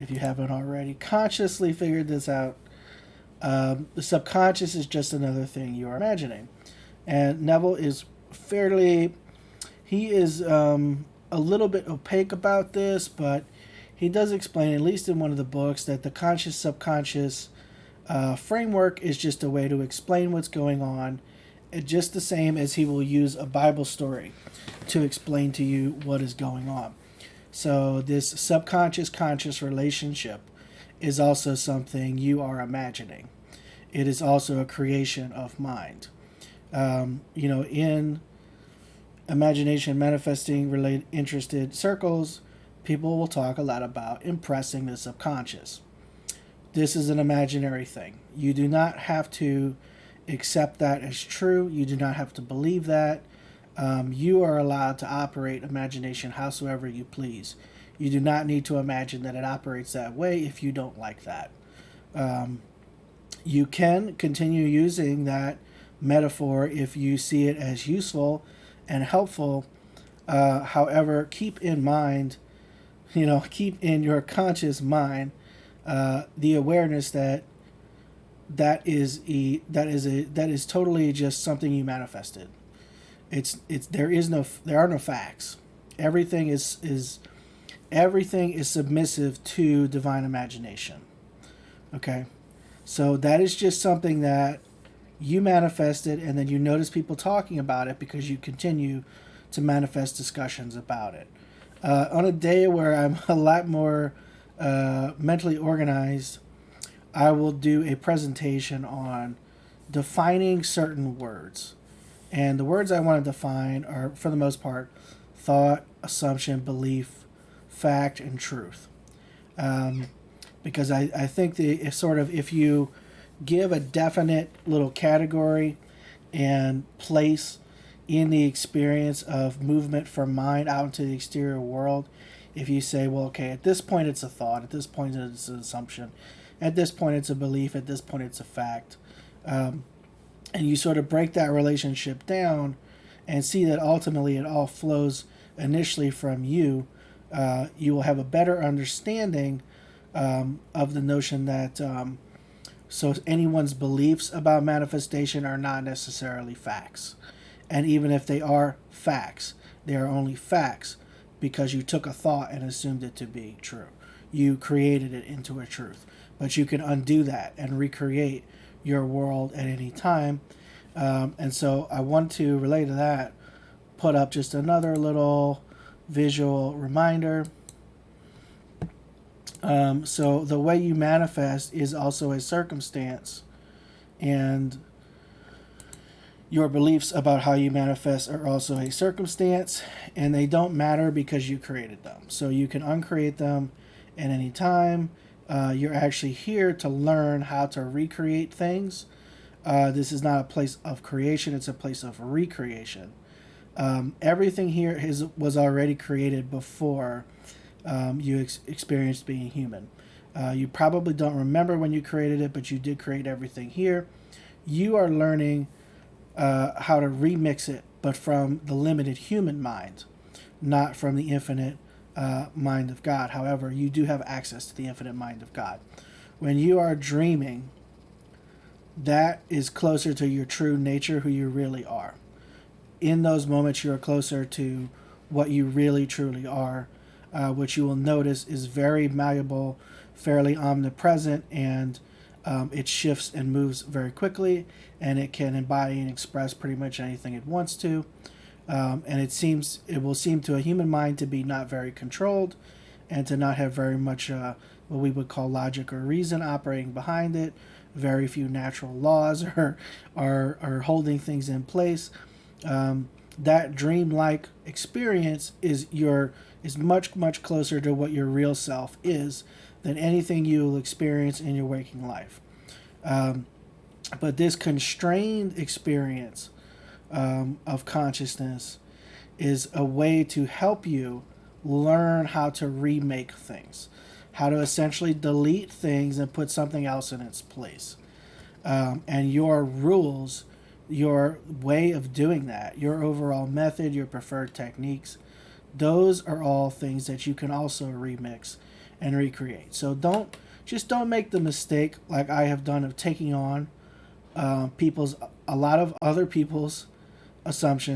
if you haven't already consciously figured this out. The subconscious is just another thing you are imagining. And Neville is fairly, he is a little bit opaque about this, but he does explain, at least in one of the books, that the conscious subconscious framework is just a way to explain what's going on, just the same as he will use a Bible story to explain to you what is going on. So, this subconscious conscious relationship is also something you are imagining. It is also a creation of mind. In imagination manifesting related interested circles, people will talk a lot about impressing the subconscious. This is an imaginary thing. You do not have to accept that as true. You do not have to believe that. You are allowed to operate imagination howsoever you please. You do not need to imagine that it operates that way if you don't like that. You can continue using that metaphor if you see it as useful and helpful. However, keep in mind, keep in your conscious mind the awareness that that is totally just something you manifested. There are no facts. Everything is submissive to divine imagination. Okay, so that is just something that you manifested, and then you notice people talking about it because you continue to manifest discussions about it. On a day where I'm a lot more mentally organized, I will do a presentation on defining certain words. And the words I want to define are, for the most part, thought, assumption, belief, fact, and truth. Because I think if you give a definite little category and place in the experience of movement from mind out into the exterior world, if you say, well, okay, at this point it's a thought, at this point it's an assumption, at this point it's a belief, at this point it's a fact, and you sort of break that relationship down and see that ultimately it all flows initially from you, you will have a better understanding of the notion that so anyone's beliefs about manifestation are not necessarily facts. And even if they are facts, they are only facts because you took a thought and assumed it to be true. You created it into a truth. But you can undo that and recreate your world at any time. And so I want to relate to that, put up just another little visual reminder. So the way you manifest is also a circumstance, and your beliefs about how you manifest are also a circumstance, and they don't matter because you created them. So you can uncreate them at any time. You're actually here to learn how to recreate things. This is not a place of creation, it's a place of recreation. Everything here was already created before you experienced being human. You probably don't remember when you created it, but you did create everything here. You are learning how to remix it, but from the limited human mind, not from the infinite mind of God. However, you do have access to the infinite mind of God. When you are dreaming, that is closer to your true nature, who you really are. In those moments, you are closer to what you really truly are, which you will notice is very malleable, fairly omnipresent, and it shifts and moves very quickly, and it can embody and express pretty much anything it wants to. And it will seem to a human mind to be not very controlled, and to not have very much what we would call logic or reason operating behind it. Very few natural laws are holding things in place. That dreamlike experience is much closer to what your real self is than anything you will experience in your waking life. But this constrained experience of consciousness is a way to help you learn how to remake things, how to essentially delete things and put something else in its place. And your rules, your way of doing that, your overall method, your preferred techniques, those are all things that you can also remix and recreate. So don't make the mistake like I have done of taking on a lot of other people's assumptions